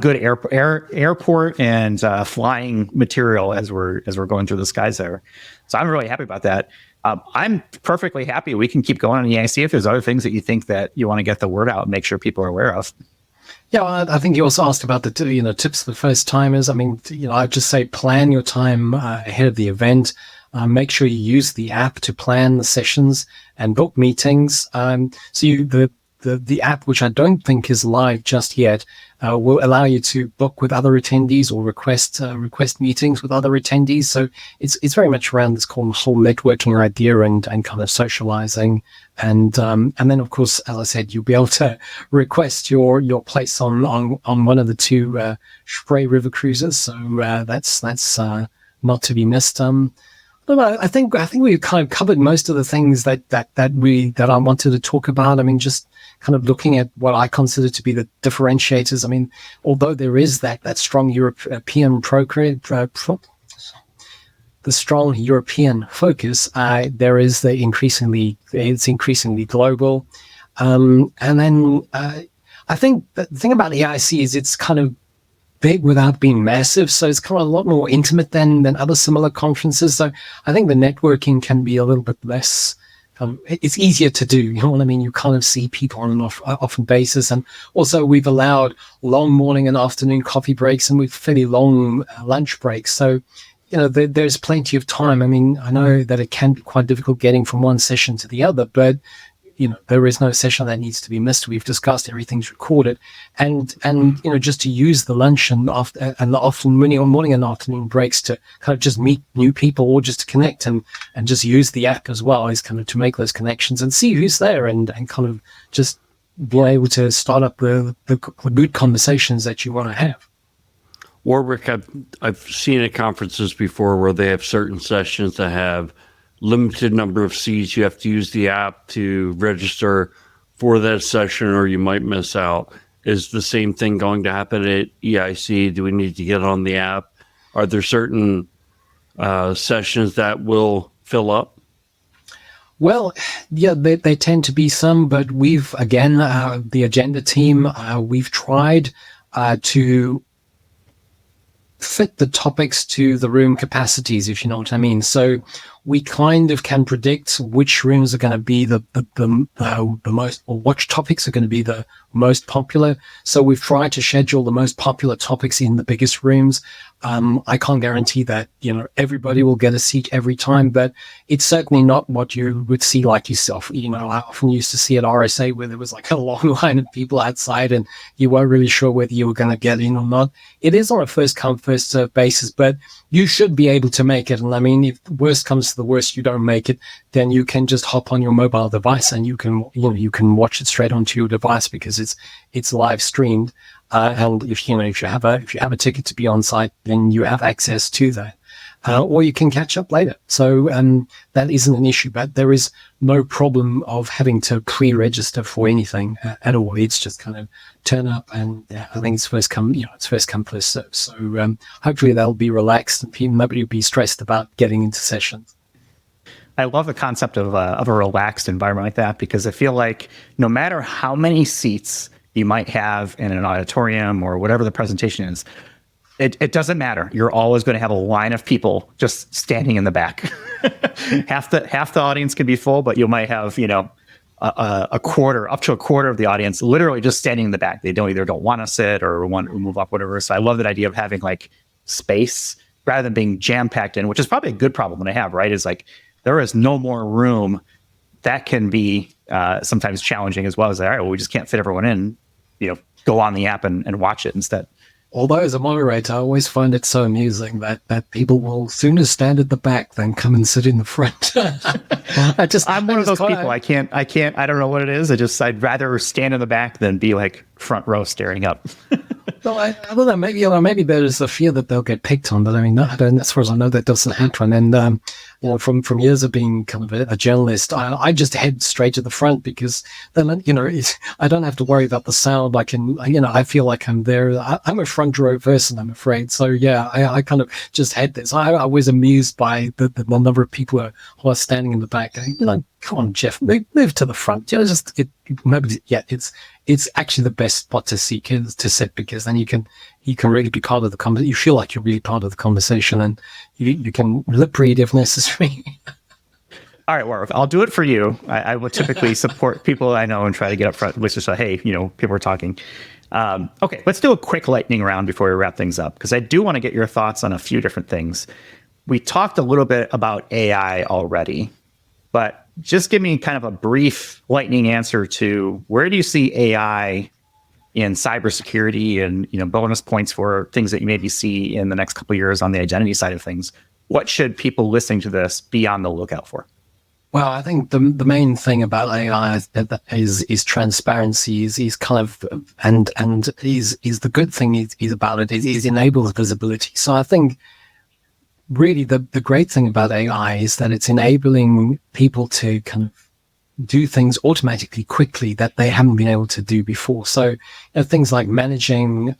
good airport and flying material as we're going through the skies there. So I'm really happy about that. I'm perfectly happy we can keep going on EIC if there's other things that you think that you want to get the word out and make sure people are aware of. Yeah, well, I think you also asked about the tips for first timers. I mean, I'd just say plan your time ahead of the event. Make sure you use the app to plan the sessions and book meetings. The app, which I don't think is live just yet, will allow you to book with other attendees or request meetings with other attendees. So it's very much around this whole networking idea and kind of socializing. And then of course, as I said, you'll be able to request your place on one of the 2 Spray River cruises. So that's not to be missed. I think we've kind of covered most of the things that I wanted to talk about. I mean, just kind of looking at what I consider to be the differentiators. I mean, although there is that strong European the strong European focus, there is it's increasingly global. And then I think the thing about EIC is it's kind of big without being massive. So it's kind of a lot more intimate than other similar conferences. So I think the networking can be a little bit less, it's easier to do. You know what I mean? You kind of see people on an often basis. And also we've allowed long morning and afternoon coffee breaks and with fairly long lunch breaks. So, there's plenty of time. I mean, I know that it can be quite difficult getting from one session to the other, but there is no session that needs to be missed. We've discussed everything's recorded, and just to use the lunch and the morning and afternoon breaks to kind of just meet new people or just to connect and just use the app as well is kind of to make those connections and see who's there and kind of just be able to start up the good conversations that you want to have. Warwick, I've seen at conferences before where they have certain sessions that have limited number of seats. You have to use the app to register for that session or you might miss out. Is the same thing going to happen at EIC? Do we need to get on the app? Are there certain sessions that will fill up? Well, yeah, they tend to be some, but we've, again, the agenda team, we've tried to fit the topics to the room capacities, if you know what I mean. So we kind of can predict which rooms are going to be the most, or which topics are going to be the most popular. So we've tried to schedule the most popular topics in the biggest rooms. I can't guarantee that, everybody will get a seat every time, but it's certainly not what you would see like yourself. I often used to see at RSA where there was like a long line of people outside and you weren't really sure whether you were going to get in or not. It is on a first come, first serve basis, but you should be able to make it. And I mean, if worst comes to the worst, you don't make it, then you can just hop on your mobile device and you can watch it straight onto your device because it's live streamed. And if you have a ticket to be on site, then you have access to that, or you can catch up later. So that isn't an issue, but there is no problem of having to pre-register for anything at all. It's just kind of turn up, and I think it's first come, first serve. So hopefully that'll be relaxed, and nobody will be stressed about getting into sessions. I love the concept of a relaxed environment like that, because I feel like no matter how many seats you might have in an auditorium or whatever the presentation is, it doesn't matter. You're always going to have a line of people just standing in the back. half the audience can be full, but you might have, a quarter, up to a quarter of the audience literally just standing in the back. They don't want to sit or want to move up, whatever. So I love that idea of having like space rather than being jam packed in, which is probably a good problem to have, right? Is like there is no more room. That can be sometimes challenging as well. As all right, well, we just can't fit everyone in. Go on the app and watch it instead. although as a moderator, I always find it so amusing that people will sooner stand at the back than come and sit in the front. I'm one of those people. I don't know what it is. I'd rather stand in the back than be like front row staring up. Well, I don't know. Maybe there's a fear that they'll get picked on, but I mean, as far as I know, that doesn't happen. And from years of being kind of a journalist, I just head straight to the front because then I don't have to worry about the sound. I feel like I'm there. I'm a front row person, I'm afraid. So yeah, I kind of just head there. So I was amused by the number of people who are standing in the back. Come on, Jeff, move to the front. It's actually the best spot to sit because then you can really be part of the conversation. You feel like you're really part of the conversation, and you can lip read if necessary. All right, Warwick, I'll do it for you. I will typically support people I know and try to get up front, which is hey, people are talking. Okay, let's do a quick lightning round before we wrap things up, because I do want to get your thoughts on a few different things. We talked a little bit about AI already, but just give me kind of a brief lightning answer to where do you see AI in cybersecurity and bonus points for things that you maybe see in the next couple of years on the identity side of things. What should people listening to this be on the lookout for? Well, I think the main thing about AI is transparency. Is kind of and is the good thing is about it is enables visibility. So I think really the great thing about AI is that it's enabling people to kind of do things automatically quickly that they haven't been able to do before. So things like managing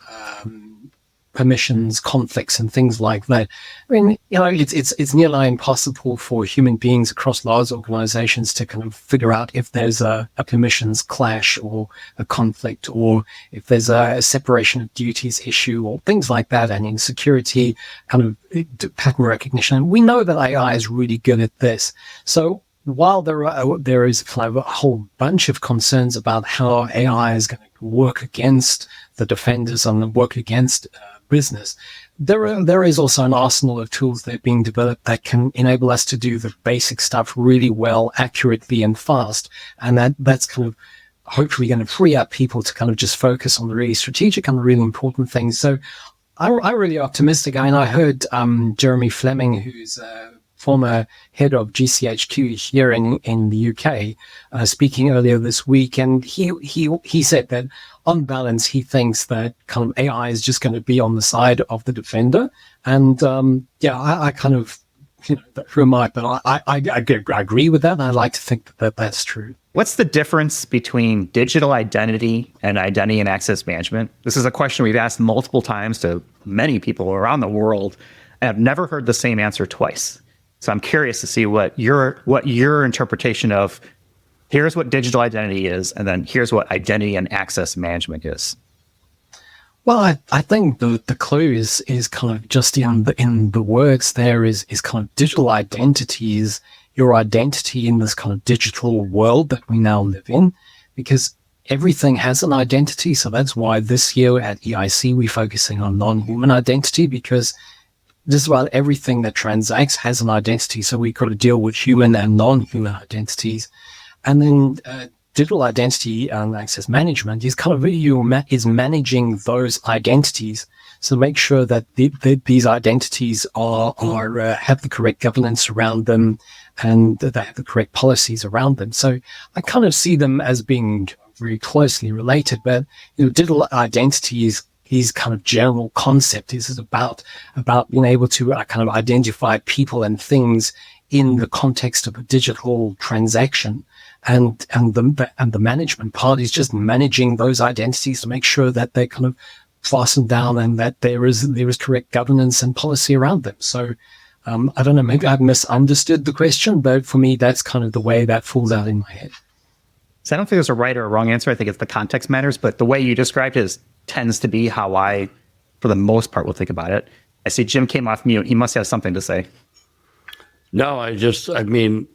permissions, conflicts, and things like that. I mean, it's nearly impossible for human beings across large organizations to kind of figure out if there's a permissions clash or a conflict, or if there's a separation of duties issue or things like that. And in security, kind of pattern recognition, we know that AI is really good at this. So while there is kind of a whole bunch of concerns about how AI is going to work against the defenders and work against business, there is also an arsenal of tools that are being developed that can enable us to do the basic stuff really well, accurately, and fast. And that's kind of hopefully going to free up people to kind of just focus on the really strategic and the really important things. So I'm really optimistic. I mean, I heard Jeremy Fleming, who's former head of GCHQ here in the UK, speaking earlier this week, and he said that on balance, he thinks that kind of AI is just going to be on the side of the defender. And I kind of, who am I? But I agree with that. And I like to think that that's true. What's the difference between digital identity and identity and access management? This is a question we've asked multiple times to many people around the world, and I've never heard the same answer twice. So I'm curious to see what your interpretation of here's what digital identity is, and then here's what identity and access management is. Well, I think the clue is kind of just in the words there is kind of digital identities, your identity in this kind of digital world that we now live in, because everything has an identity. So that's why this year at EIC, we're focusing on non-human identity, because just about everything that transacts has an identity. So we've got to deal with human and non-human identities. And then digital identity and access management is kind of is managing those identities. So make sure that these identities are have the correct governance around them, and that they have the correct policies around them. So I kind of see them as being very closely related. But digital identity is kind of general concept. Is about being able to kind of identify people and things in the context of a digital transaction. And the management part is just managing those identities to make sure that they kind of fasten down and that there is correct governance and policy around them. So I don't know, maybe I've misunderstood the question, but for me, that's kind of the way that falls out in my head. So I don't think there's a right or a wrong answer. I think it's the context matters, but the way you described it tends to be how I, for the most part, will think about it. I see Jim came off mute. He must have something to say. No, I think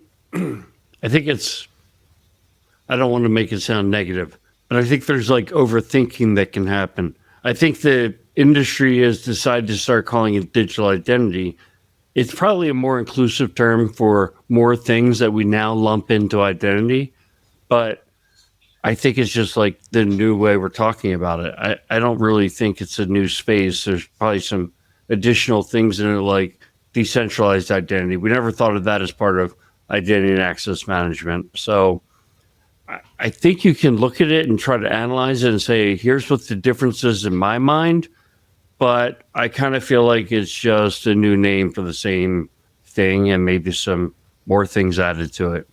I don't want to make it sound negative, but I think there's like overthinking that can happen. I think the industry has decided to start calling it digital identity. It's probably a more inclusive term for more things that we now lump into identity. But I think it's just like the new way we're talking about it. I don't really think it's a new space. There's probably some additional things in it, like decentralized identity. We never thought of that as part of identity and access management. So I think you can look at it and try to analyze it and say, here's what the difference is in my mind. But I kind of feel like it's just a new name for the same thing and maybe some more things added to it.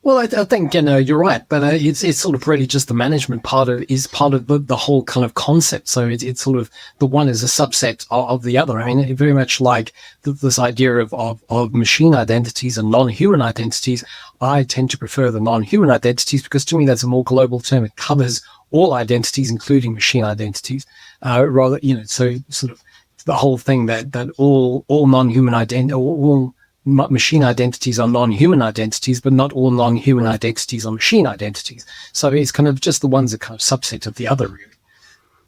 Well, I think, you're right, but it's sort of really just the management part of the whole kind of concept. So it's sort of the one is a subset of the other. I mean, very much like this idea of machine identities and non-human identities. I tend to prefer the non-human identities because to me that's a more global term. It covers all identities, including machine identities. Rather, so sort of the whole thing that all non-human identity, all machine identities are non-human identities, but not all non-human identities are machine identities. So it's kind of just the ones that kind of subset of the other, really.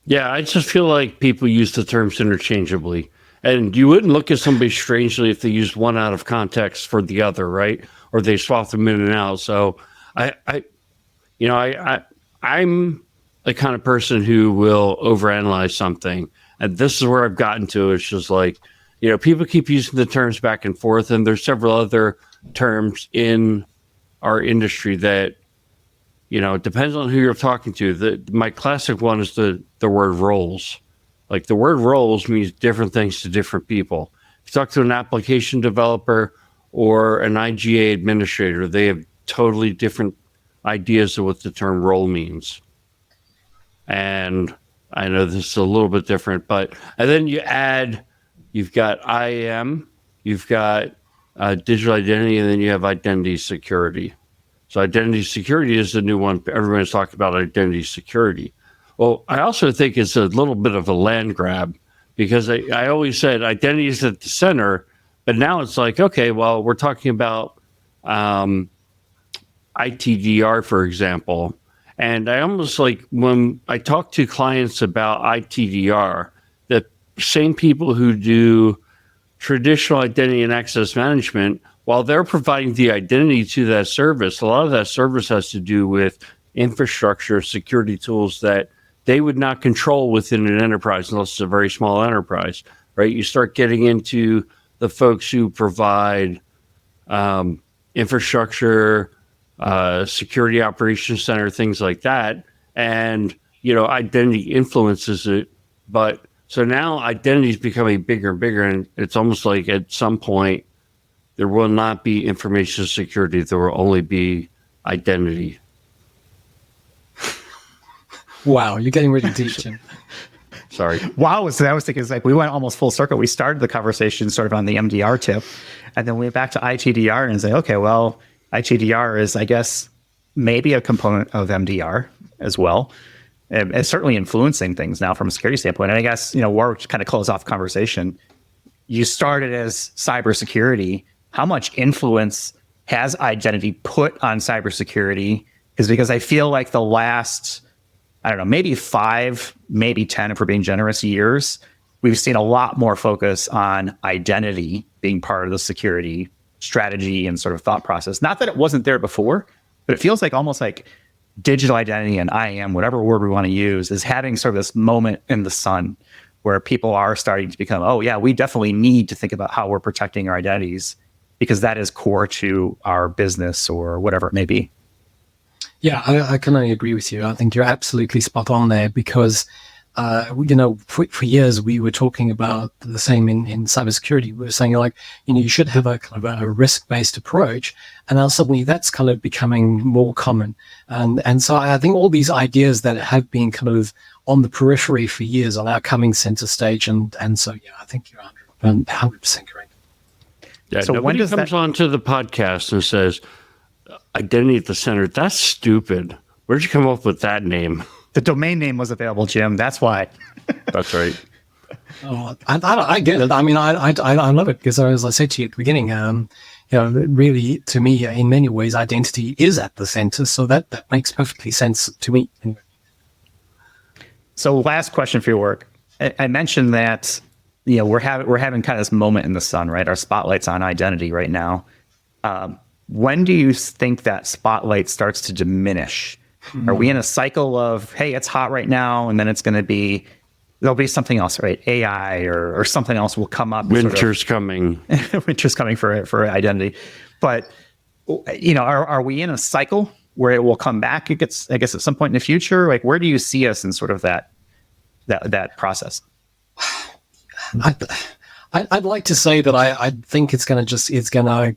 Yeah, I just feel like people use the terms interchangeably. And you wouldn't look at somebody strangely if they used one out of context for the other, right? Or they swap them in and out. So I'm the kind of person who will overanalyze something. And this is where I've gotten to. It's just like, people keep using the terms back and forth, and there's several other terms in our industry that, it depends on who you're talking to. My classic one is the word roles. Like the word roles means different things to different people. If you talk to an application developer or an IGA administrator, they have totally different ideas of what the term role means. And I know this is a little bit different, and then you've got IAM, you've got digital identity, and then you have identity security. So identity security is the new one. Everyone's talking about identity security. Well, I also think it's a little bit of a land grab because I always said identity is at the center, but now it's like, okay, well, we're talking about ITDR, for example. And I almost like when I talk to clients about ITDR, the same people who do traditional identity and access management, while they're providing the identity to that service, a lot of that service has to do with infrastructure, security tools that they would not control within an enterprise unless it's a very small enterprise, right? You start getting into the folks who provide infrastructure, security operations center, things like that. And, identity influences it. But so now identity is becoming bigger and bigger. And it's almost like at some point, there will not be information security. There will only be identity. Wow, you're getting really deep, Jim. Sorry. Wow, so I was thinking, it's like we went almost full circle. We started the conversation sort of on the MDR tip, and then we went back to ITDR and say, okay, well, ITDR is, I guess, maybe a component of MDR as well. It's certainly influencing things now from a security standpoint. And I guess, Warwick, kind of close off the conversation. You started as cybersecurity. How much influence has identity put on cybersecurity? Because I feel like the last, I don't know, maybe 5, maybe 10, if we're being generous, years, we've seen a lot more focus on identity being part of the security strategy and sort of thought process. Not that it wasn't there before, but it feels like almost like digital identity and IAM, whatever word we want to use, is having sort of this moment in the sun where people are starting to become, oh yeah, we definitely need to think about how we're protecting our identities because that is core to our business or whatever it may be. Yeah, I can only agree with you. I think you're absolutely spot on there because, for years we were talking about the same in cybersecurity. We were saying you should have a kind of a risk-based approach, and now suddenly that's kind of becoming more common. And so I think all these ideas that have been kind of on the periphery for years are now coming center stage. And so, yeah, I think you're 100% correct. Yeah, so nobody comes onto the podcast and says, identity at the center. That's stupid. Where'd you come up with that name? The domain name was available, Jim. That's why. That's right. Oh, I get it. I mean, I love it because, as I said to you at the beginning, really, to me, in many ways, identity is at the center. So that makes perfectly sense to me. So, last question for your work. I mentioned that we're having kind of this moment in the sun, right? Our spotlight's on identity right now. When do you think that spotlight starts to diminish? Are we in a cycle of, hey, it's hot right now, and then there'll be something else, right? AI or something else will come up. Winter's coming. Winter's coming for identity. But, are we in a cycle where it will come back, I guess, at some point in the future? Like, where do you see us in sort of that process? I'd like to say that I think it's going to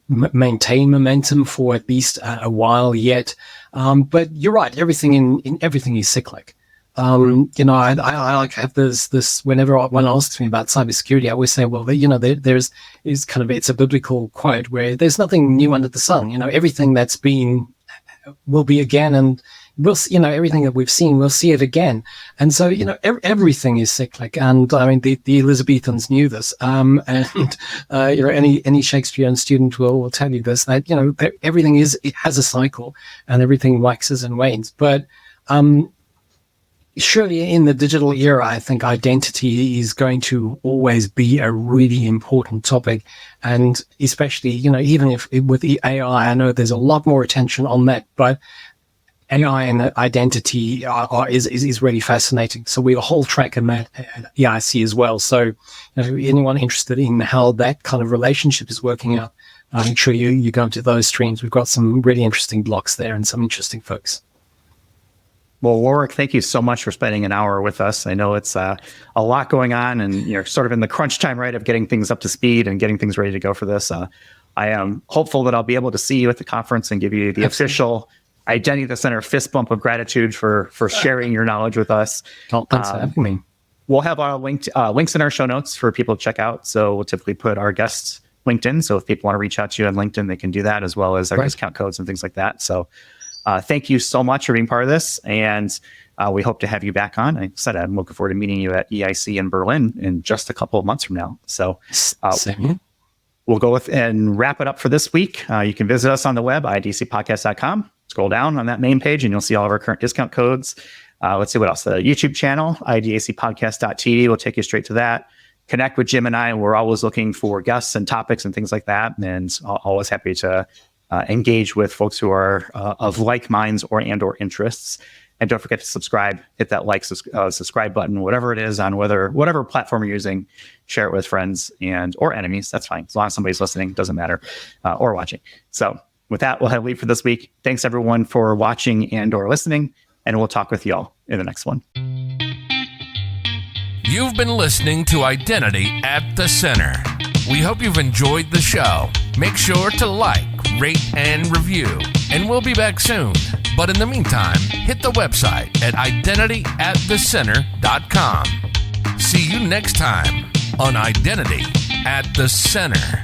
maintain momentum for at least a while yet. But you're right. Everything everything is cyclic. I like have this whenever one asks me about cybersecurity, I always say, well, it's a biblical quote where there's nothing new under the sun. Everything that's been will be again, and everything that we've seen, we'll see it again. And so, everything is cyclic. And I mean, the Elizabethans knew this. Any Shakespearean student will tell you this, that, everything it has a cycle and everything waxes and wanes. But, surely in the digital era, I think identity is going to always be a really important topic. And especially, even if with the AI, I know there's a lot more attention on that, but AI and identity is really fascinating. So we have a whole track in that at EIC as well. So anyone interested in how that kind of relationship is working out, make sure you go to those streams. We've got some really interesting blocks there and some interesting folks. Well, Warwick, thank you so much for spending an hour with us. I know it's a lot going on, and you're sort of in the crunch time, right, of getting things up to speed and getting things ready to go for this. I am hopeful that I'll be able to see you at the conference and give you the official Identity at the Center fist bump of gratitude for sharing your knowledge with us. Thanks for having me. We'll have our links in our show notes for people to check out. So we'll typically put our guests' LinkedIn. So if people want to reach out to you on LinkedIn, they can do that, as well as our discount codes and things like that. So thank you so much for being part of this. And we hope to have you back on. I said I'm looking forward to meeting you at EIC in Berlin in just a couple of months from now. So we'll go with and wrap it up for this week. You can visit us on the web, idcpodcast.com. Scroll down on that main page and you'll see all of our current discount codes. Let's see what else. The YouTube channel, idacpodcast.tv, will take you straight to that. Connect with Jim and I. We're always looking for guests and topics and things like that. And always happy to engage with folks who are of like minds or interests. And don't forget to subscribe, hit that subscribe button, whatever it is on whatever platform you're using. Share it with friends or enemies. That's fine. As long as somebody's listening, doesn't matter, or watching. So with that, we'll have leave for this week. Thanks everyone for watching or listening, and we'll talk with y'all in the next one. You've been listening to Identity at the Center. We hope you've enjoyed the show. Make sure to like, rate, and review, and we'll be back soon. But in the meantime, hit the website at identityatthecenter.com. See you next time on Identity at the Center.